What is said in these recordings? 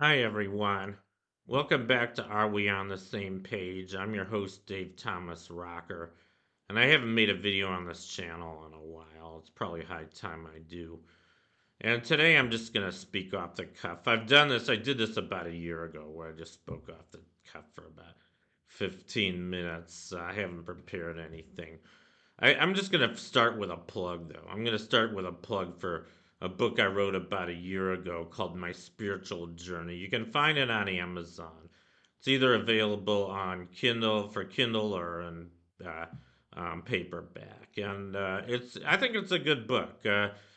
Hi, everyone. Welcome back to Are We on the Same Page? I'm your host, Dave Thomas Rocker, and I haven't made a video on this channel in a while. It's probably high time I do. And today I'm just going to speak off the cuff. I did this about a year ago where I just spoke off the cuff for about 15 minutes. I haven't prepared anything. I'm just going to start with a plug, though. I'm going to start with a plug for a book I wrote about a year ago called My Spiritual Journey. You can find it on Amazon. It's either available on Kindle or in uh, paperback, and I think it's a good book.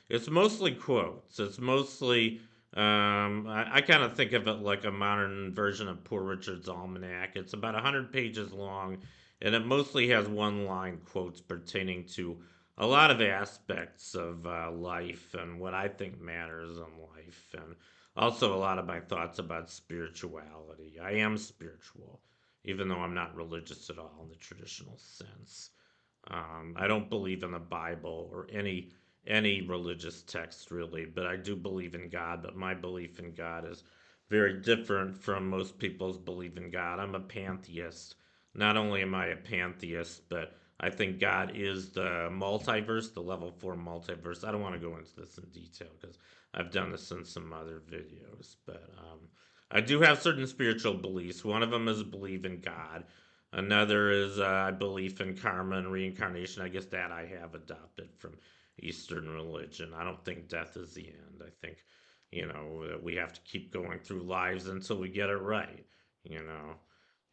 It's mostly quotes. It's mostly I kind of think of it like a modern version of Poor Richard's Almanac. It's about 100 pages long, and it mostly has one-line quotes pertaining to a lot of aspects of life and what I think matters in life, and also a lot of my thoughts about spirituality. I am spiritual, even though I'm not religious at all in the traditional sense. I don't believe in the Bible or any religious text really, but I do believe in God. But my belief in God is very different from most people's belief in God. I'm a pantheist. Not only am I a pantheist, but I think God is the multiverse, the level 4 multiverse. I don't want to go into this in detail because I've done this in some other videos, but I do have certain spiritual beliefs. One of them is believe in God. Another is belief in karma and reincarnation. I guess that I have adopted from Eastern religion. I don't think death is the end. I think, we have to keep going through lives until we get it right. You know,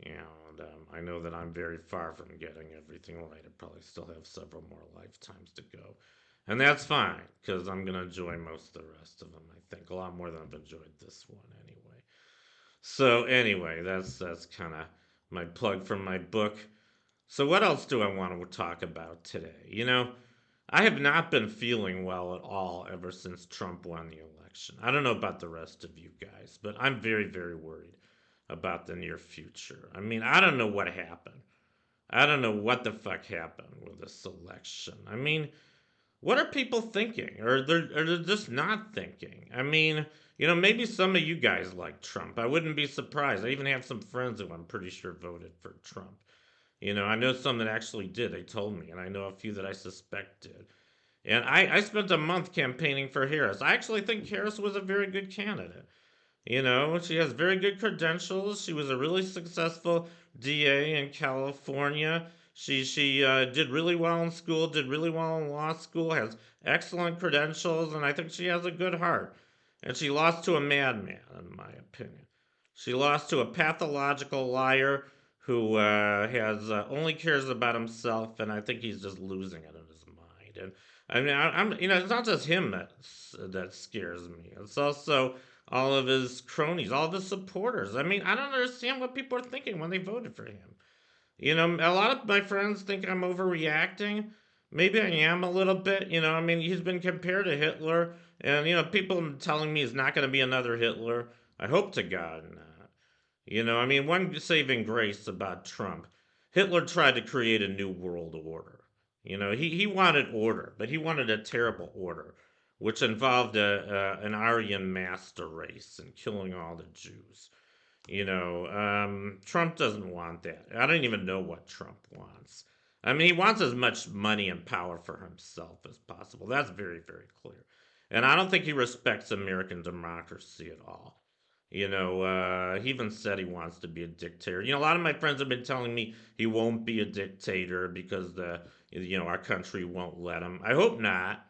and I know that I'm very far from getting everything right. I probably still have several more lifetimes to go, and that's fine because I'm gonna enjoy most of the rest of them. I think a lot more than I've enjoyed this one anyway. So anyway, that's kind of my plug for my book. So what else do I want to talk about today? I have not been feeling well at all ever since Trump won the election. I don't know about the rest of you guys, but I'm very, very worried about the near future. I mean, I don't know what happened. I don't know what the fuck happened with this election. I mean, what are people thinking? Or they're just not thinking? I mean, maybe some of you guys like Trump. I wouldn't be surprised. I even have some friends who I'm pretty sure voted for Trump. I know some that actually did. They told me, and I know a few that I suspect did. And I spent a month campaigning for Harris. I actually think Harris was a very good candidate. She has very good credentials. She was a really successful DA in California. She did really well in school, did really well in law school, has excellent credentials, and I think she has a good heart. And she lost to a madman, in my opinion. She lost to a pathological liar who has only cares about himself, and I think he's just losing it in his mind. And I mean, I'm it's not just him that scares me. It's also all of his cronies, all of his supporters. I mean, I don't understand what people are thinking when they voted for him. A lot of my friends think I'm overreacting. Maybe I am a little bit. I mean, he's been compared to Hitler, and people are telling me he's not going to be another Hitler. I hope to God not. I mean, one saving grace about Trump, Hitler tried to create a new world order. He wanted order, but he wanted a terrible order, which involved an Aryan master race and killing all the Jews. Trump doesn't want that. I don't even know what Trump wants. I mean, he wants as much money and power for himself as possible. That's very, very clear. And I don't think he respects American democracy at all. He even said he wants to be a dictator. A lot of my friends have been telling me he won't be a dictator because our country won't let him. I hope not.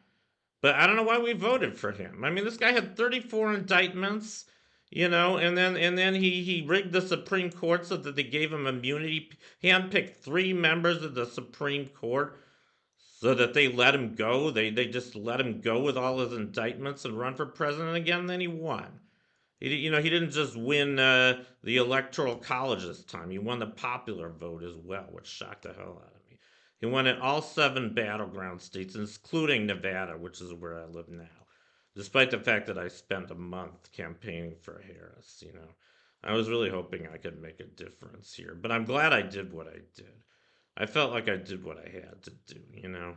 But I don't know why we voted for him. I mean, this guy had 34 indictments, and then he rigged the Supreme Court so that they gave him immunity. He handpicked 3 members of the Supreme Court so that they let him go. They just let him go with all his indictments and run for president again. And then he won. He didn't just win the electoral college this time. He won the popular vote as well, which shocked the hell out of me. He won in all 7 battleground states, including Nevada, which is where I live now. Despite the fact that I spent a month campaigning for Harris, I was really hoping I could make a difference here. But I'm glad I did what I did. I felt like I did what I had to do.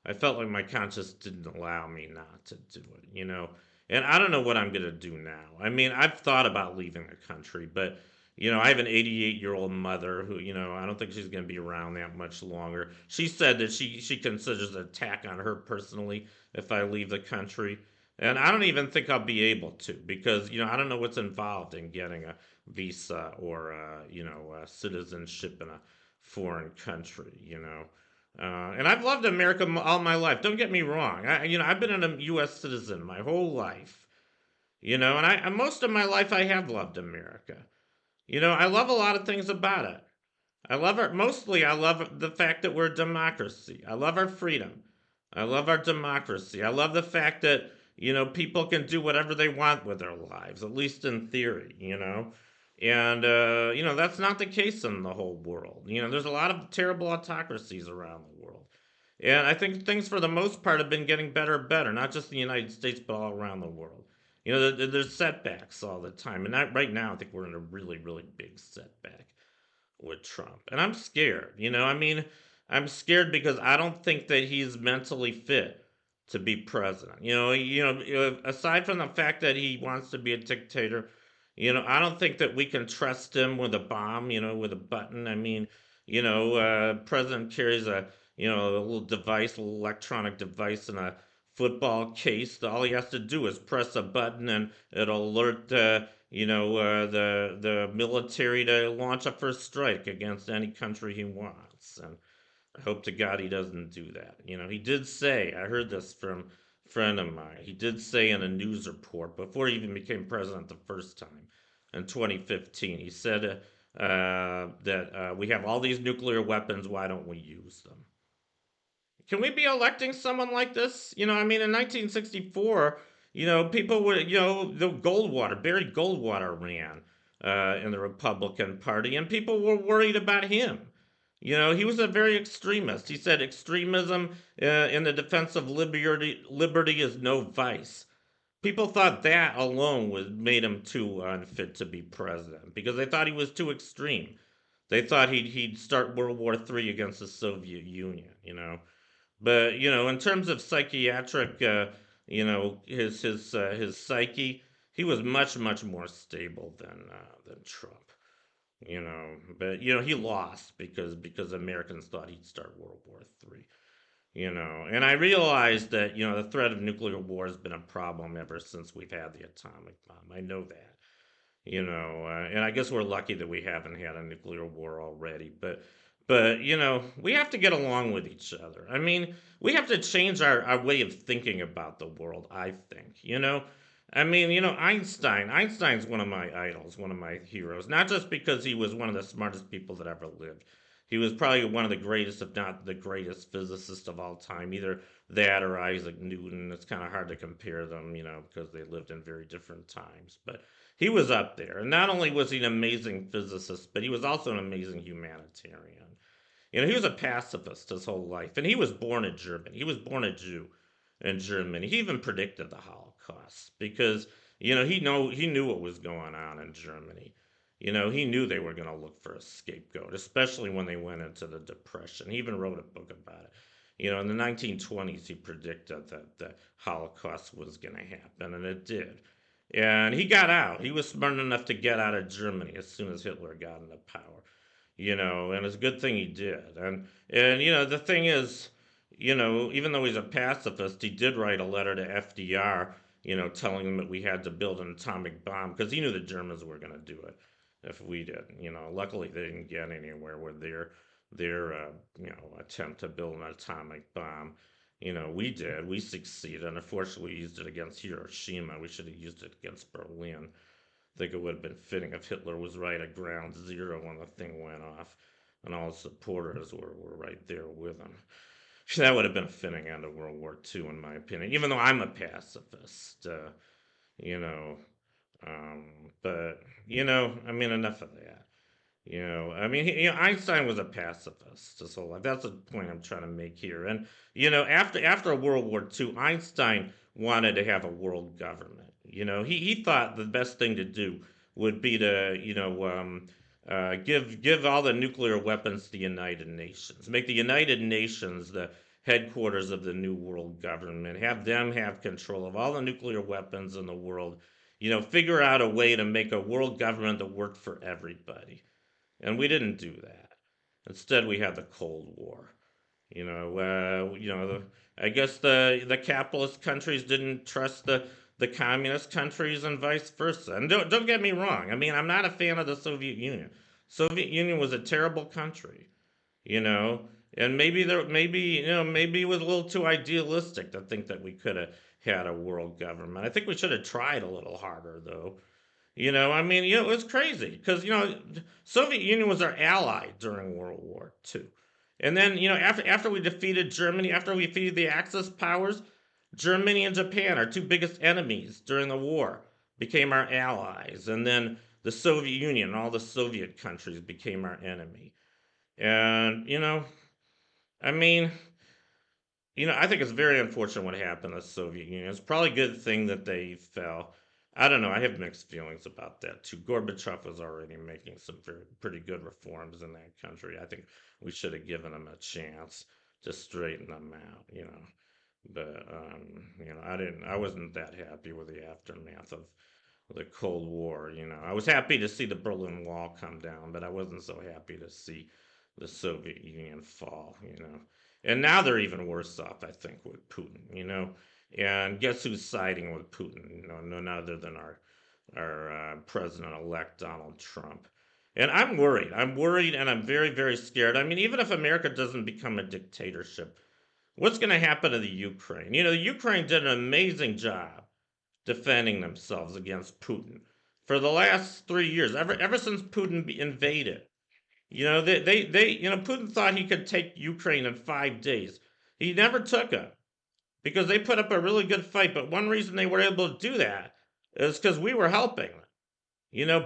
I felt like my conscience didn't allow me not to do it. And I don't know what I'm going to do now. I mean, I've thought about leaving the country, but I have an 88-year-old mother who, I don't think she's going to be around that much longer. She said that she considers an attack on her personally if I leave the country. And I don't even think I'll be able to because, I don't know what's involved in getting a visa or, citizenship in a foreign country. And I've loved America all my life. Don't get me wrong. I've been a U.S. citizen my whole life. And most of my life I have loved America. I love a lot of things about it. I love our mostly I love the fact that we're a democracy. I love our freedom. I love our democracy. I love the fact that, people can do whatever they want with their lives, at least in theory. And that's not the case in the whole world. There's a lot of terrible autocracies around the world. And I think things for the most part have been getting better and better, not just in the United States, but all around the world. There's setbacks all the time. And right now, I think we're in a really, really big setback with Trump. And I'm scared. I mean, I'm scared because I don't think that he's mentally fit to be president. Aside from the fact that he wants to be a dictator, I don't think that we can trust him with a bomb, with a button. I mean, president carries a little device, a little electronic device in a football case. All he has to do is press a button and it'll alert the military to launch a first strike against any country he wants. And I hope to God he doesn't do that. He did say, I heard this from a friend of mine, he did say in a news report before he even became president the first time in 2015, he said that we have all these nuclear weapons, why don't we use them? Can we be electing someone like this? I mean, in 1964, people were, the Barry Goldwater ran in the Republican Party, and people were worried about him. He was a very extremist. He said extremism in the defense of liberty is no vice. People thought that alone made him too unfit to be president because they thought he was too extreme. They thought he'd start World War III against the Soviet Union. But in terms of psychiatric, his psyche, he was much much more stable than Trump. But he lost because Americans thought he'd start World War III. And I realized that the threat of nuclear war has been a problem ever since we've had the atomic bomb. I know that. And I guess we're lucky that we haven't had a nuclear war already. But we have to get along with each other. I mean, we have to change our way of thinking about the world. I think. I mean, Einstein. Einstein's one of my idols, one of my heroes. Not just because he was one of the smartest people that ever lived. He was probably one of the greatest, if not the greatest, physicist of all time. Either that or Isaac Newton. It's kind of hard to compare them, because they lived in very different times. But he was up there. And not only was he an amazing physicist, but he was also an amazing humanitarian. He was a pacifist his whole life. And he was born in Germany. He was born a Jew in Germany. He even predicted the Holocaust because, he knew what was going on in Germany. He knew they were going to look for a scapegoat, especially when they went into the Depression. He even wrote a book about it. In the 1920s, he predicted that the Holocaust was going to happen, and it did. And he got out. He was smart enough to get out of Germany as soon as Hitler got into power. And it's a good thing he did. And the thing is, even though he's a pacifist, he did write a letter to FDR, telling him that we had to build an atomic bomb because he knew the Germans were going to do it if we didn't. Luckily they didn't get anywhere with their attempt to build an atomic bomb. We did. We succeeded. And unfortunately, we used it against Hiroshima. We should have used it against Berlin. I think it would have been fitting if Hitler was right at ground zero when the thing went off, and all his supporters were right there with him. That would have been a fitting end of World War II, in my opinion, even though I'm a pacifist. You know, um, but, I mean, enough of that. I mean, Einstein was a pacifist his whole life. That's the point I'm trying to make here. And after World War II, Einstein wanted to have a world government. He thought the best thing to do would be to give all the nuclear weapons to the United Nations, make the United Nations headquarters of the new world government, have them have control of all the nuclear weapons in the world, figure out a way to make a world government that worked for everybody. And we didn't do that. Instead, we had the Cold War. I guess the capitalist countries didn't trust the communist countries and vice versa. And don't get me wrong. I mean, I'm not a fan of the Soviet Union. Soviet Union was a terrible country, you know, and maybe it was a little too idealistic to think that we could have had a world government. I think we should have tried a little harder, though. I mean, it was crazy because Soviet Union was our ally during World War II, and then after we defeated Germany, after we defeated the Axis powers, Germany and Japan, our two biggest enemies during the war, became our allies, and then the Soviet Union and all the Soviet countries became our enemy. And I mean, I think it's very unfortunate what happened to the Soviet Union. It's probably a good thing that they fell. I don't know. I have mixed feelings about that too. Gorbachev was already making some pretty good reforms in that country. I think we should have given him a chance to straighten them out. But I didn't. I wasn't that happy with the aftermath of the Cold War. I was happy to see the Berlin Wall come down, but I wasn't so happy to see the Soviet Union fall. And now they're even worse off, I think, with Putin. And guess who's siding with Putin? None other than our president-elect Donald Trump. And I'm worried. I'm worried, and I'm very, very scared. I mean, even if America doesn't become a dictatorship, what's going to happen to the Ukraine? The Ukraine did an amazing job defending themselves against Putin for the last 3 years, ever since Putin invaded. Putin thought he could take Ukraine in 5 days. He never took it because they put up a really good fight. But one reason they were able to do that is because we were helping them.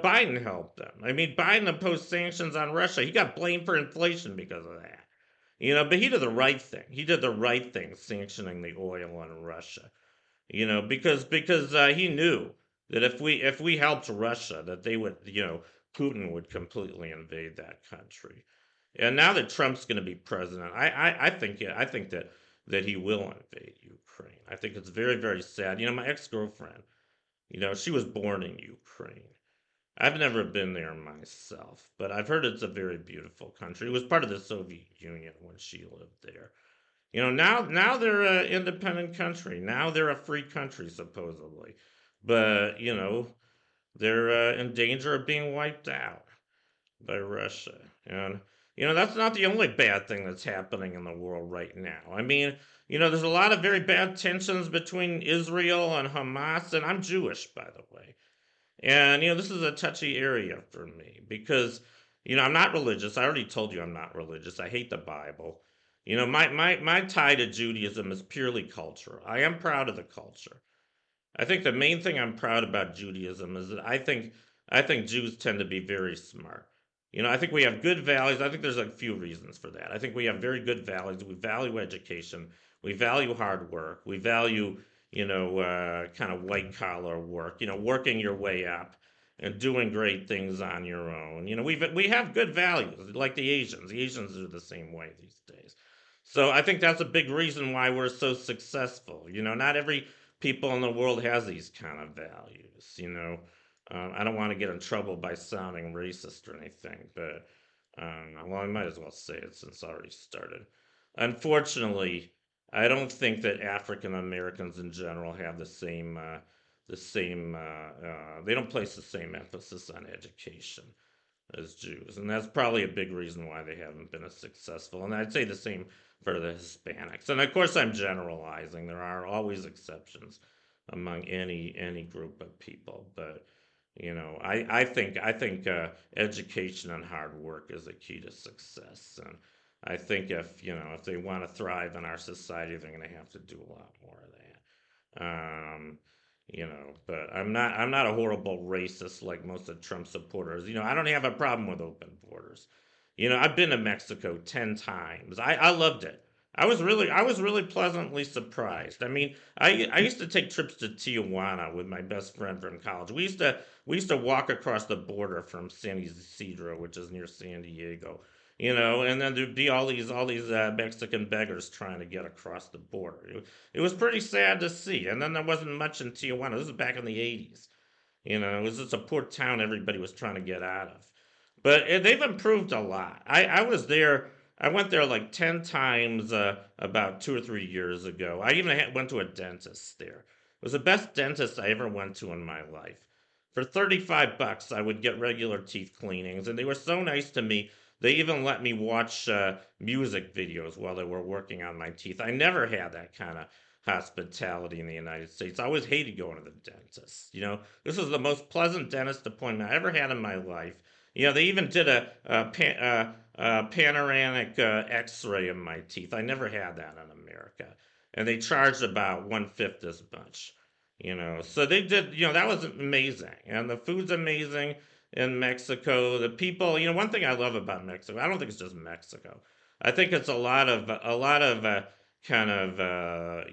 Biden helped them. I mean, Biden imposed sanctions on Russia. He got blamed for inflation because of that. But he did the right thing. He did the right thing, sanctioning the oil in Russia. Because he knew that if we helped Russia, that they would, Putin would completely invade that country. And now that Trump's going to be president, I think that he will invade Ukraine. I think it's very, very sad. My ex-girlfriend, she was born in Ukraine. I've never been there myself, but I've heard it's a very beautiful country. It was part of the Soviet Union when she lived there. Now they're an independent country. Now they're a free country supposedly, but they're in danger of being wiped out by Russia. And that's not the only bad thing that's happening in the world right now. I mean, there's a lot of very bad tensions between Israel and Hamas, and I'm Jewish, by the way. And this is a touchy area for me because I'm not religious. I already told you I'm not religious. I hate the Bible. My tie to Judaism is purely cultural. I am proud of the culture. I think the main thing I'm proud about Judaism is that I think Jews tend to be very smart. I think we have good values. I think there's a few reasons for that. I think we have very good values. We value education. We value hard work. We value kind of white collar work. Working your way up and doing great things on your own. We have good values, like the Asians. The Asians are the same way these days. So I think that's a big reason why we're so successful. Not every people in the world has these kind of values. I don't want to get in trouble by sounding racist or anything, but well, I might as well say it since I already started. Unfortunately, I don't think that African Americans in general have they don't place the same emphasis on education as Jews, and that's probably a big reason why they haven't been as successful. And I'd say the same for the Hispanics. And of course, I'm generalizing. There are always exceptions among any group of people, but I think education and hard work is a key to success. And I think if they want to thrive in our society, they're going to have to do a lot more of that. But I'm not a horrible racist like most of Trump supporters. I don't have a problem with open borders. I've been to Mexico 10 times. I loved it. I was really pleasantly surprised. I mean, I used to take trips to Tijuana with my best friend from college. We used to walk across the border from San Isidro, which is near San Diego, and then there'd be all these Mexican beggars trying to get across the border. It was pretty sad to see. And then there wasn't much in Tijuana. This is back in the 80s. It was just a poor town everybody was trying to get out of. But they've improved a lot. I was there. I went there like 10 times about 2 or 3 years ago. I even went to a dentist there. It was the best dentist I ever went to in my life. For 35 bucks, I would get regular teeth cleanings, and they were so nice to me. They even let me watch music videos while they were working on my teeth. I never had that kind of hospitality in the United States. I always hated going to the dentist. This was the most pleasant dentist appointment I ever had in my life. They even did a panoramic X-ray of my teeth. I never had that in America, and they charged about 1/5 as much. So they did. That was amazing, and the food's amazing in Mexico. The people. One thing I love about Mexico. I don't think it's just Mexico. I think it's a lot of kind of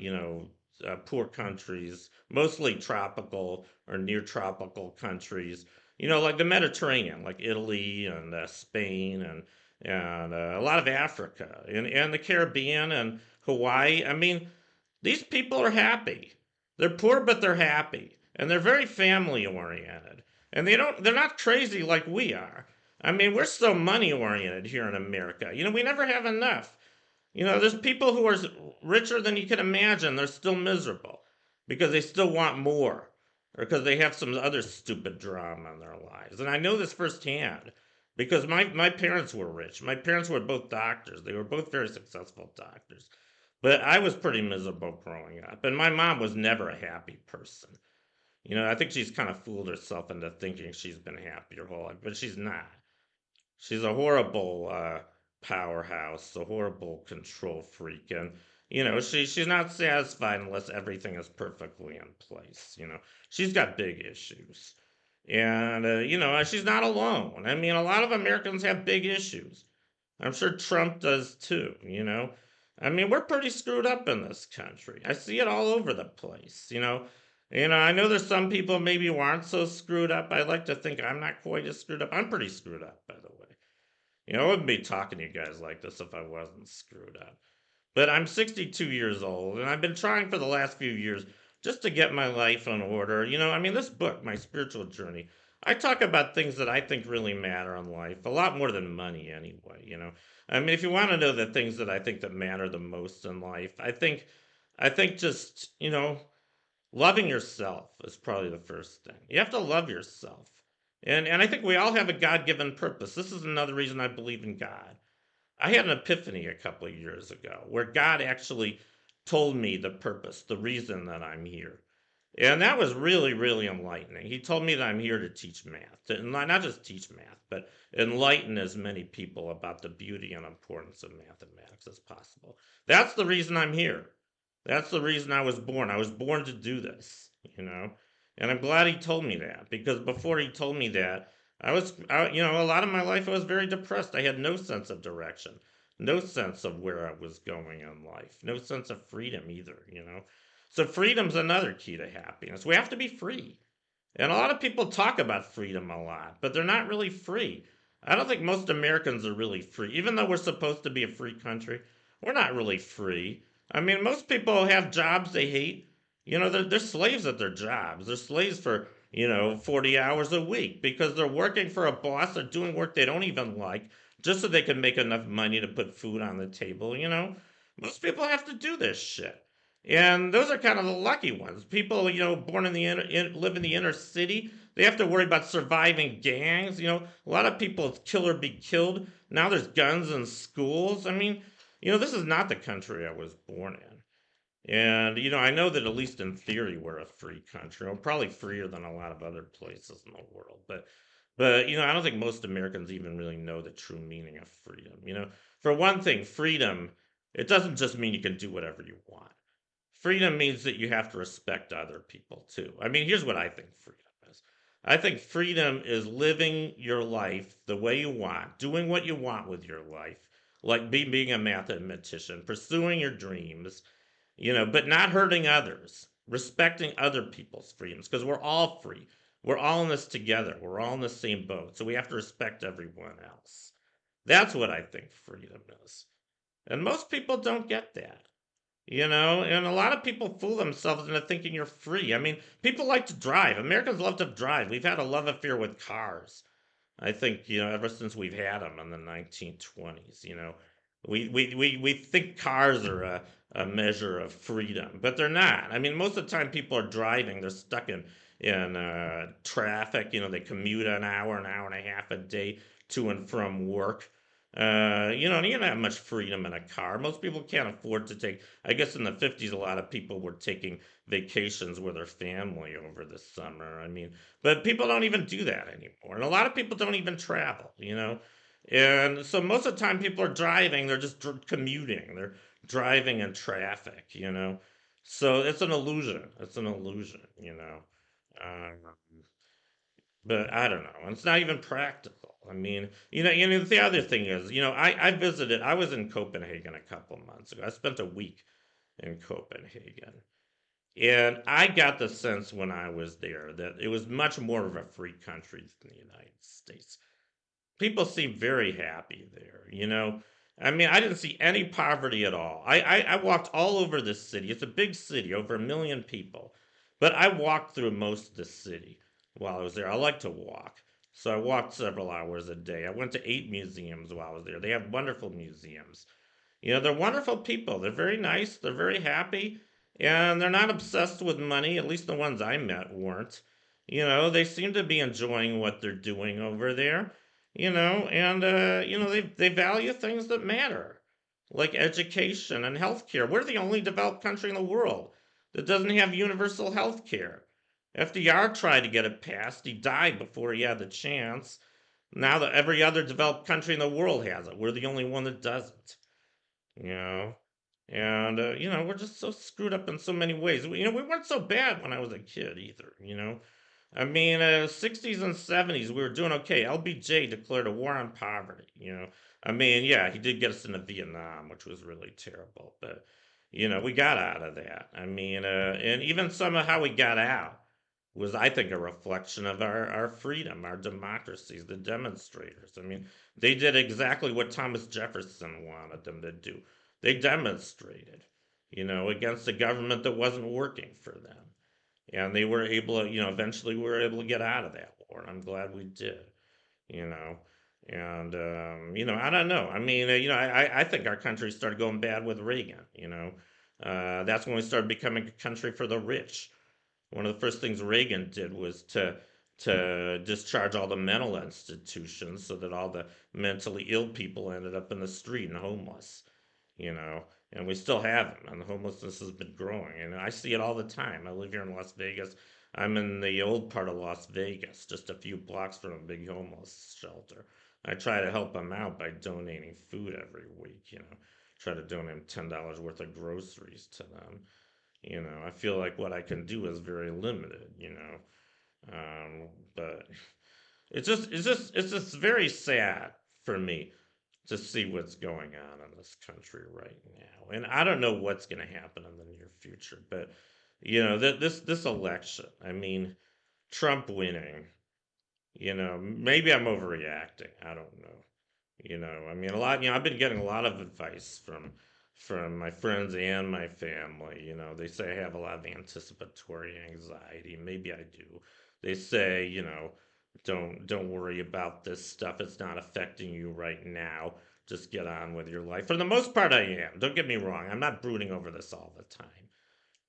poor countries, mostly tropical or near tropical countries. Like the Mediterranean, like Italy and Spain and a lot of Africa and the Caribbean and Hawaii. I mean, these people are happy. They're poor, but they're happy, and they're very family oriented, and they're not crazy like we are. I mean, we're so money oriented here in America. We never have enough. There's people who are richer than you can imagine. They're still miserable because they still want more or because they have some other stupid drama in their lives. And I know this firsthand because my parents were rich. My parents were both doctors. They were both very successful doctors. But I was pretty miserable growing up. And my mom was never a happy person. I think she's kind of fooled herself into thinking she's been happy her whole life, but she's not. She's a horrible powerhouse, a horrible control freak, and she's not satisfied unless everything is perfectly in place. She's got big issues, and she's not alone. I mean, a lot of Americans have big issues. I'm sure Trump does too. I mean, we're pretty screwed up in this country. I see it all over the place. I know there's some people maybe who aren't so screwed up. I like to think I'm not quite as screwed up. I'm pretty screwed up, by the way. I wouldn't be talking to you guys like this if I wasn't screwed up. But I'm 62 years old, and I've been trying for the last few years just to get my life in order. I mean, this book, My Spiritual Journey, I talk about things that I think really matter in life, a lot more than money anyway. I mean, if you want to know the things that I think that matter the most in life, I think just, loving yourself is probably the first thing. You have to love yourself. And I think we all have a God given purpose. This is another reason I believe in God. I had an epiphany a couple of years ago where God actually told me the purpose, the reason that I'm here. And that was really, really enlightening. He told me that I'm here to teach math, to not just teach math, but enlighten as many people about the beauty and importance of mathematics as possible. That's the reason I'm here. That's the reason I was born. I was born to do this, you know. And I'm glad he told me that because before he told me that, a lot of my life I was very depressed. I had no sense of direction, no sense of where I was going in life, no sense of freedom either. So freedom's another key to happiness. We have to be free. And a lot of people talk about freedom a lot, but they're not really free. I don't think most Americans are really free. Even though we're supposed to be a free country, we're not really free. I mean, most people have jobs they hate. They're slaves at their jobs. They're slaves for, 40 hours a week because they're working for a boss. They're doing work they don't even like just so they can make enough money to put food on the table. Most people have to do this shit. And those are kind of the lucky ones. People, born live in the inner city, they have to worry about surviving gangs. A lot of people kill or be killed. Now there's guns in schools. I mean, this is not the country I was born in. And, I know that at least in theory we're a free country. We're probably freer than a lot of other places in the world. But I don't think most Americans even really know the true meaning of freedom. For one thing, freedom, it doesn't just mean you can do whatever you want. Freedom means that you have to respect other people too. I mean, here's what I think freedom is. I think freedom is living your life the way you want, doing what you want with your life, like being a mathematician, pursuing your dreams, but not hurting others, respecting other people's freedoms, because we're all free. We're all in this together. We're all in the same boat. So we have to respect everyone else. That's what I think freedom is. And most people don't get that. And a lot of people fool themselves into thinking you're free. I mean, people like to drive. Americans love to drive. We've had a love affair with cars. I think, ever since we've had them in the 1920s, we think cars are a measure of freedom, but they're not. I mean, most of the time people are driving, they're stuck in traffic. They commute an hour and a half a day to and from work. And you don't have much freedom in a car. Most people can't afford to take. I guess in the 50s, a lot of people were taking vacations with their family over the summer. I mean, but people don't even do that anymore. And a lot of people don't even travel. And so most of the time people are driving, they're just commuting. They're driving in traffic. So it's an illusion. It's an illusion. Um, but I don't know. It's not even practical. I mean, the other thing is, I visited, I was in Copenhagen a couple months ago. I spent a week in Copenhagen. And I got the sense when I was there that it was much more of a free country than the United States. People seem very happy there. I mean, I didn't see any poverty at all. I walked all over the city. It's a big city, over 1 million people. But I walked through most of the city while I was there. I like to walk. So I walked several hours a day. I went to 8 museums while I was there. They have wonderful museums. They're wonderful people. They're very nice. They're very happy. And they're not obsessed with money. At least the ones I met weren't. They seem to be enjoying what they're doing over there. And they value things that matter, like education and healthcare. We're the only developed country in the world that doesn't have universal healthcare. FDR tried to get it passed. He died before he had the chance. Now that every other developed country in the world has it, we're the only one that doesn't you know. And we're just so screwed up in so many ways. We weren't so bad when I was a kid either. I mean, 60s and 70s, we were doing okay. LBJ declared a war on poverty. I mean, yeah, he did get us into Vietnam, which was really terrible, but we got out of that. I mean, and even some of how we got out was, I think, a reflection of our freedom, our democracies, the demonstrators. I mean, they did exactly what Thomas Jefferson wanted them to do. They demonstrated, against a government that wasn't working for them. And they were able to, eventually we were able to get out of that war. And I'm glad we did, you know. And I don't know. I mean, I think our country started going bad with Reagan. That's when we started becoming a country for the rich. One of the first things Reagan did was to discharge all the mental institutions so that all the mentally ill people ended up in the street and homeless, you know. And we still have them, and the homelessness has been growing. And I see it all the time. I live here in Las Vegas. I'm in the old part of Las Vegas, just a few blocks from a big homeless shelter. I try to help them out by donating food every week. Try to donate $10 worth of groceries to them. I feel like what I can do is very limited. But it's just very sad for me to see what's going on in this country right now. And I don't know what's going to happen in the near future, but this election, I mean, Trump winning, maybe I'm overreacting. I don't know. I mean, I've been getting a lot of advice from my friends and my family. They say I have a lot of anticipatory anxiety. Maybe I do. They say, don't worry about this stuff. It's not affecting you right now. Just get on with your life. For the most part, I am. Don't get me wrong. I'm not brooding over this all the time.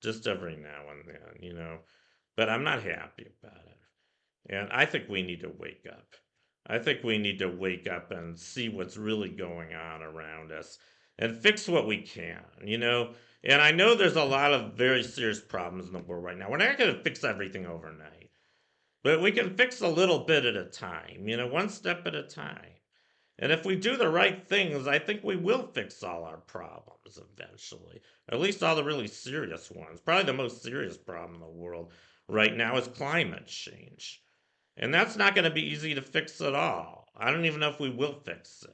Just every now and then. But I'm not happy about it. And I think we need to wake up. I think we need to wake up and see what's really going on around us and fix what we can. And I know there's a lot of very serious problems in the world right now. We're not going to fix everything overnight, but we can fix a little bit at a time, one step at a time. And if we do the right things, I think we will fix all our problems eventually. At least all the really serious ones. Probably the most serious problem in the world right now is climate change. And that's not going to be easy to fix at all. I don't even know if we will fix it.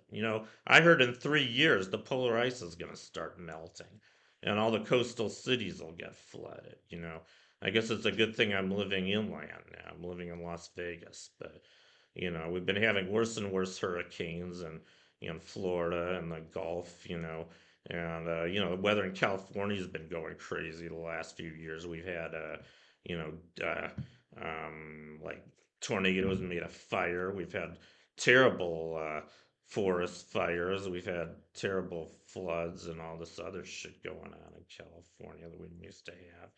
I heard in 3 years the polar ice is going to start melting and all the coastal cities will get flooded. I guess it's a good thing I'm living inland now. I'm living in Las Vegas, but we've been having worse and worse hurricanes, and in Florida and the Gulf, and the weather in California has been going crazy the last few years. We've had you know, uh, like tornadoes made of fire. We've had terrible forest fires. We've had terrible floods and all this other shit going on in California that we used to have.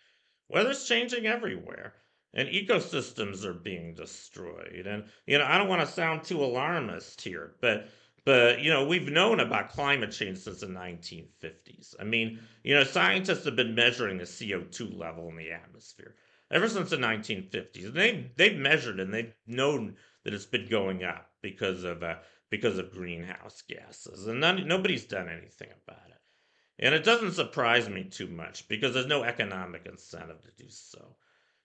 Weather's changing everywhere, and ecosystems are being destroyed. And I don't want to sound too alarmist here, but we've known about climate change since the 1950s. I mean, scientists have been measuring the CO2 level in the atmosphere ever since the 1950s. And they've measured and they've known that it's been going up because of greenhouse gases, and nobody's done anything about it. And it doesn't surprise me too much because there's no economic incentive to do so.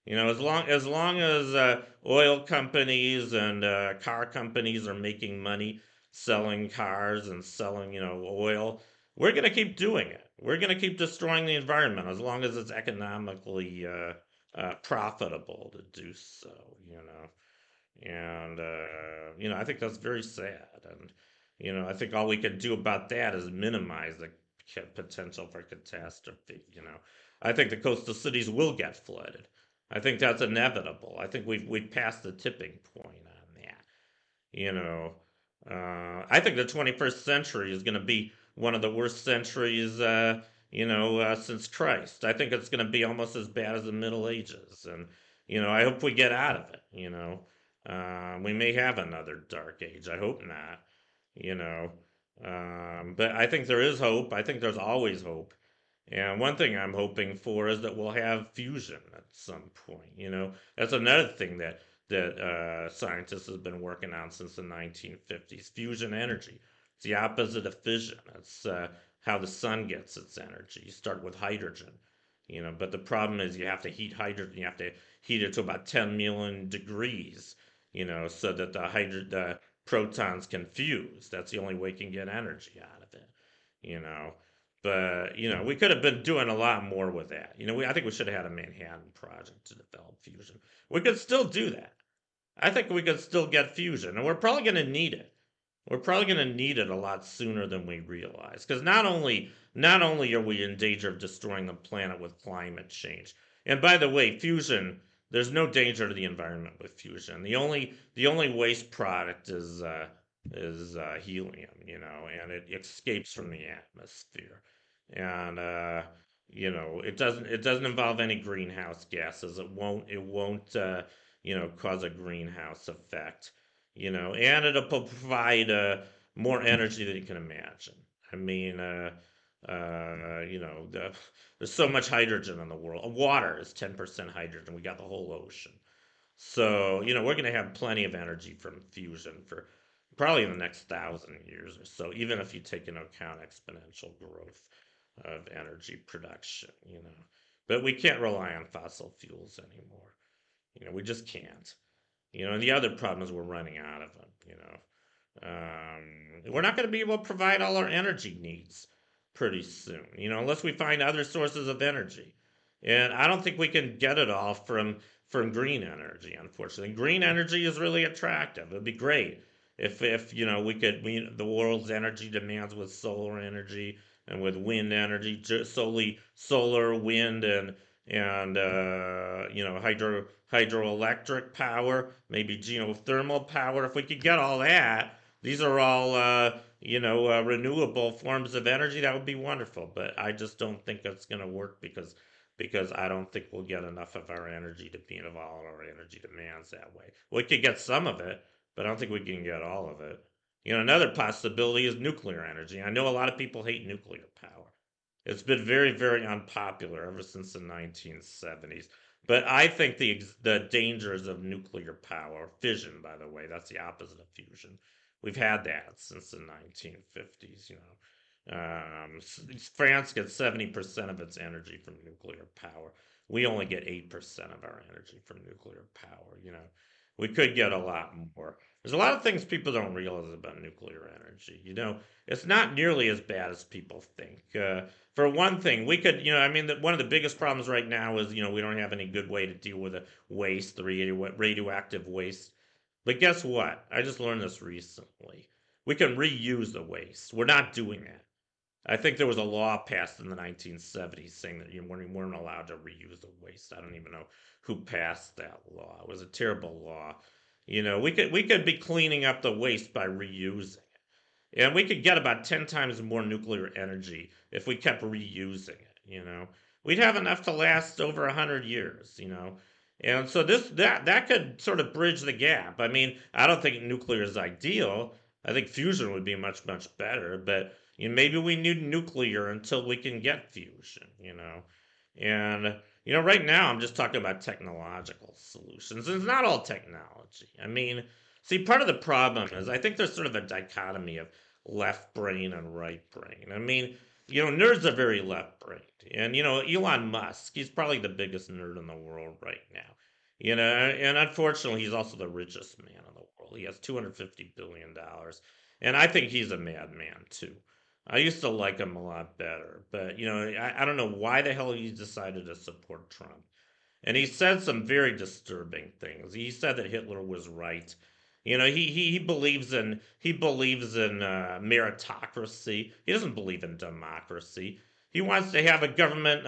As long as oil companies and car companies are making money selling cars and selling oil, we're gonna keep doing it. We're gonna keep destroying the environment as long as it's economically profitable to do so. And I think that's very sad. And I think all we can do about that is minimize the potential for catastrophe. I think the coastal cities will get flooded. I think that's inevitable. I think we've passed the tipping point on that. You know, I think the 21st century is going to be one of the worst centuries, since Christ. I think it's going to be almost as bad as the Middle Ages, and I hope we get out of it. We may have another dark age. I hope not. You know, but I think there is hope. I think there's always hope. And one thing I'm hoping for is that we'll have fusion at some point. That's another thing that scientists have been working on since the 1950s. Fusion energy. It's the opposite of fission. It's how the sun gets its energy. You start with hydrogen. But the problem is you have to heat hydrogen. You have to heat it to about 10 million degrees. So that the protons can fuse. That's the only way you can get energy out of it. You know, but we could have been doing a lot more with that. I think we should have had a Manhattan Project to develop fusion. We could still do that. I think we could still get fusion, and we're probably going to need it. We're probably going to need it a lot sooner than we realize. Because not only are we in danger of destroying the planet with climate change, and by the way, fusion, there's no danger to the environment with fusion. The only waste product is helium, and it escapes from the atmosphere, and it doesn't involve any greenhouse gases. It won't cause a greenhouse effect, and it'll provide more energy than you can imagine. I mean, there's so much hydrogen in the world. Water is 10% hydrogen. We got the whole ocean. So, we're going to have plenty of energy from fusion for probably in the next 1,000 years or so, even if you take into account exponential growth of energy production. But we can't rely on fossil fuels anymore. We just can't. And the other problem is we're running out of them. We're not going to be able to provide all our energy needs pretty soon, unless we find other sources of energy. And I don't think we can get it all from green energy, unfortunately. Green energy is really attractive. It'd be great if the world's energy demands with solar energy and with wind energy, solely solar, wind, and hydroelectric power, maybe geothermal power. If we could get all that, these are all renewable forms of energy. That would be wonderful. But I just don't think that's going to work because I don't think we'll get enough of our energy to meet all our energy demands that way. We could get some of it, but I don't think we can get all of it. Another possibility is nuclear energy. I know a lot of people hate nuclear power. It's been very, very unpopular ever since the 1970s. But I think the dangers of nuclear power, fission, by the way, that's the opposite of fusion. We've had that since the 1950s. France gets 70% of its energy from nuclear power. We only get 8% of our energy from nuclear power. We could get a lot more. There's a lot of things people don't realize about nuclear energy. It's not nearly as bad as people think. For one thing, we could, one of the biggest problems right now is, we don't have any good way to deal with the waste, the radioactive waste. But guess what? I just learned this recently. We can reuse the waste. We're not doing that. I think there was a law passed in the 1970s saying that you weren't allowed to reuse the waste. I don't even know who passed that law. It was a terrible law. We could be cleaning up the waste by reusing. And we could get about 10 times more nuclear energy if we kept reusing it. We'd have enough to last over 100 years. And so that could sort of bridge the gap. I mean, I don't think nuclear is ideal. I think fusion would be much better, but maybe we need nuclear until we can get fusion. And right now I'm just talking about technological solutions. And it's not all technology. I mean, see, part of the problem is I think there's sort of a dichotomy of left brain and right brain. I mean, nerds are very left brained. And, Elon Musk, he's probably the biggest nerd in the world right now. And unfortunately, he's also the richest man in the world. He has $250 billion. And I think he's a madman, too. I used to like him a lot better. But, I don't know why the hell he decided to support Trump. And he said some very disturbing things. He said that Hitler was right. He believes in meritocracy. He doesn't believe in democracy. He wants to have a government,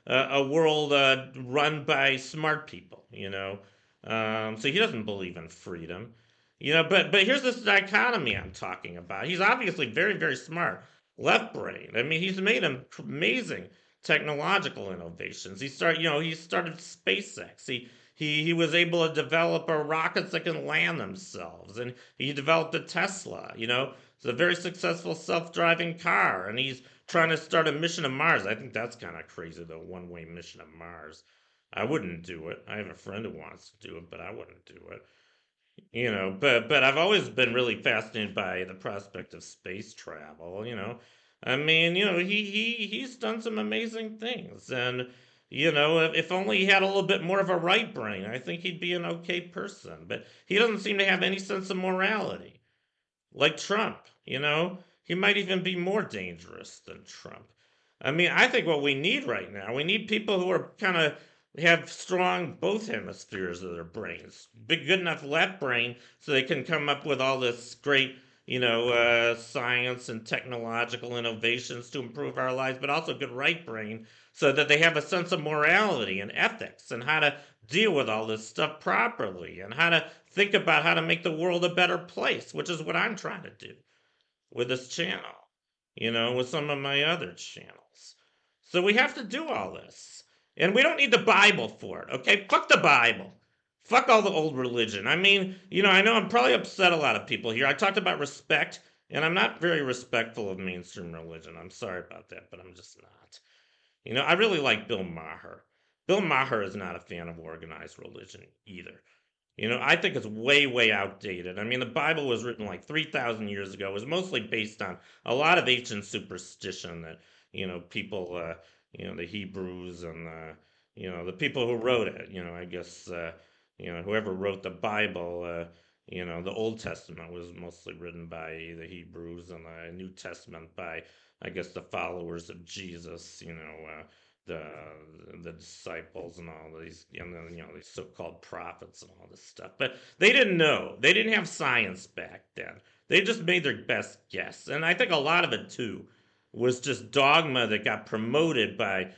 a world run by smart people. So he doesn't believe in freedom. But here's this dichotomy I'm talking about. He's obviously very smart, left brain. I mean, he's made amazing technological innovations. He started SpaceX. He was able to develop rockets that can land themselves, and he developed a Tesla. It's a very successful self-driving car, and he's trying to start a mission to Mars. I think that's kind of crazy, the one-way mission to Mars. I wouldn't do it. I have a friend who wants to do it, but I wouldn't do it. But I've always been really fascinated by the prospect of space travel. I mean, he's done some amazing things, and if only he had a little bit more of a right brain, I think he'd be an okay person. But he doesn't seem to have any sense of morality, like Trump. He might even be more dangerous than Trump. I mean, I think what we need right now, we need people who are kind of have strong both hemispheres of their brains, big good enough left brain so they can come up with all this great science and technological innovations to improve our lives, but also good right brain so that they have a sense of morality and ethics and how to deal with all this stuff properly and how to think about how to make the world a better place, which is what I'm trying to do with this channel, with some of my other channels. So we have to do all this. And we don't need the Bible for it, okay? Fuck the Bible. Fuck all the old religion. I mean, I know I'm probably upset a lot of people here. I talked about respect, and I'm not very respectful of mainstream religion. I'm sorry about that, but I'm just not. I really like Bill Maher. Bill Maher is not a fan of organized religion either. I think it's way outdated. I mean, the Bible was written like 3,000 years ago. It was mostly based on a lot of ancient superstition that, people, the Hebrews and, the people who wrote it, I guess, whoever wrote the Bible, the Old Testament was mostly written by the Hebrews and the New Testament by, I guess, the followers of Jesus, the the disciples and all these and then these so-called prophets and all this stuff, but they didn't know, they didn't have science back then. They just made their best guess, and I think a lot of it too was just dogma that got promoted by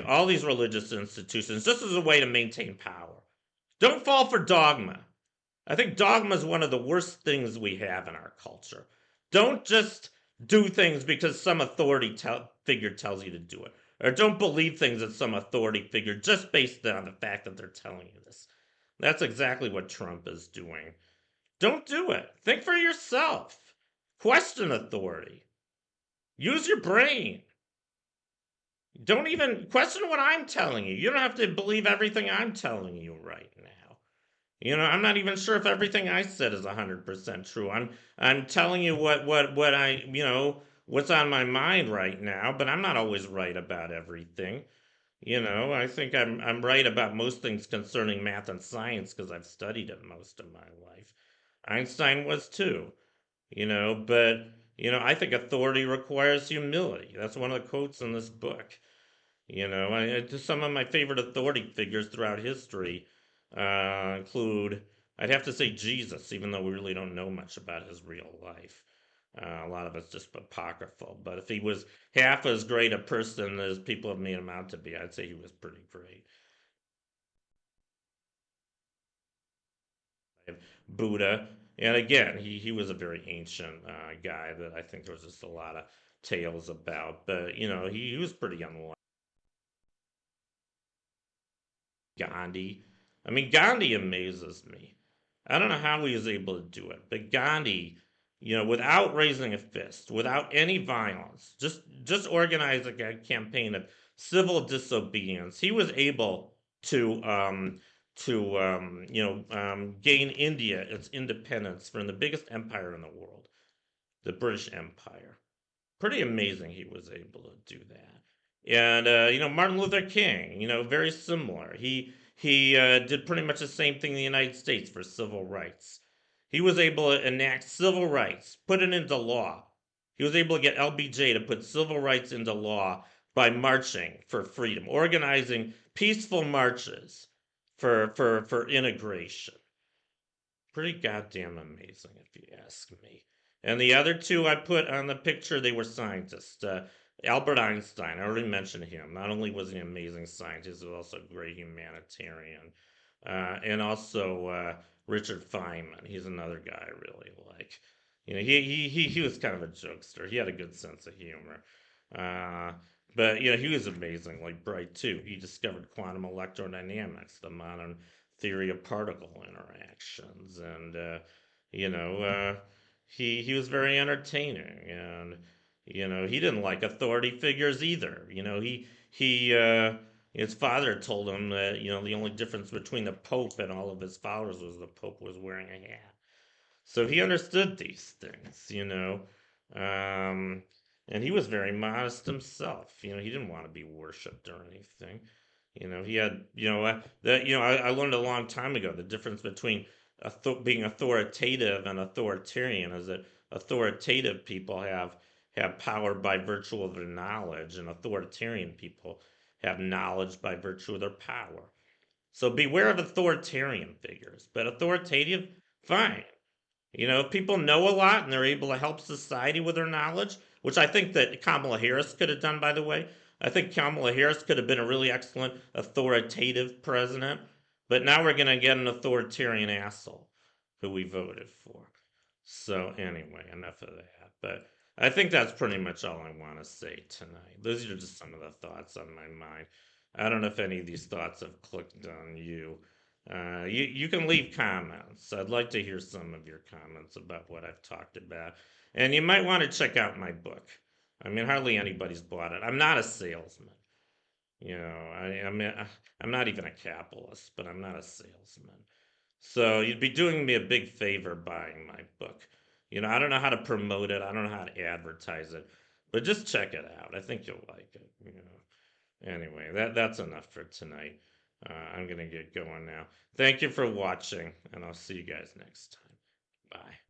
all these religious institutions just as a way to maintain power. Don't fall for dogma. I think dogma is one of the worst things we have in our culture. Don't just do things because some authority figure tells you to do it. Or don't believe things that some authority figure just based on the fact that they're telling you this. That's exactly what Trump is doing. Don't do it. Think for yourself. Question authority. Use your brain. Don't even question what I'm telling you. You don't have to believe everything I'm telling you right now. I'm not even sure if everything I said is 100% true. I'm telling you what I, what's on my mind right now, but I'm not always right about everything. I think I'm right about most things concerning math and science because I've studied it most of my life. Einstein was too, but I think authority requires humility. That's one of the quotes in this book. Some of my favorite authority figures throughout history include, I'd have to say Jesus, even though we really don't know much about his real life. A lot of it's just apocryphal. But if he was half as great a person as people have made him out to be, I'd say he was pretty great. Buddha, and again, he was a very ancient guy that I think there was just a lot of tales about. But he was pretty unlikely. Gandhi. I mean, Gandhi amazes me. I don't know how he was able to do it, but Gandhi, without raising a fist, without any violence, just organizing a campaign of civil disobedience, he was able to gain India its independence from the biggest empire in the world, the British Empire. Pretty amazing he was able to do that. And Martin Luther King, very similar. He did pretty much the same thing in the United States for civil rights. He was able to enact civil rights, put it into law. He was able to get LBJ to put civil rights into law by marching for freedom, organizing peaceful marches for integration. Pretty goddamn amazing, if you ask me. And the other two I put on the picture, they were scientists. Albert Einstein, I already mentioned him. Not only was he an amazing scientist, he was also a great humanitarian. And also Richard Feynman. He's another guy I really like. He was kind of a jokester. He had a good sense of humor. Uh, but he was amazingly bright too. He discovered quantum electrodynamics, the modern theory of particle interactions, and he was very entertaining, and he didn't like authority figures either. He his father told him that the only difference between the Pope and all of his followers was the Pope was wearing a hat. So he understood these things, um, and he was very modest himself. He didn't want to be worshipped or anything. He had, that, I learned a long time ago the difference between being authoritative and authoritarian is that authoritative people have power by virtue of their knowledge, and authoritarian people have knowledge by virtue of their power. So beware of authoritarian figures, but authoritative, fine. If people know a lot and they're able to help society with their knowledge, which I think that Kamala Harris could have done, by the way. I think Kamala Harris could have been a really excellent authoritative president, but now we're going to get an authoritarian asshole who we voted for. So, anyway, enough of that. But I think that's pretty much all I want to say tonight. Those are just some of the thoughts on my mind. I don't know if any of these thoughts have clicked on you. You can leave comments. I'd like to hear some of your comments about what I've talked about. And you might want to check out my book. I mean, hardly anybody's bought it. I'm not a salesman. I'm not even a capitalist, but I'm not a salesman. So you'd be doing me a big favor buying my book. I don't know how to promote it. I don't know how to advertise it, but just check it out. I think you'll like it. Anyway, that's enough for tonight. I'm gonna get going now. Thank you for watching, and I'll see you guys next time. Bye.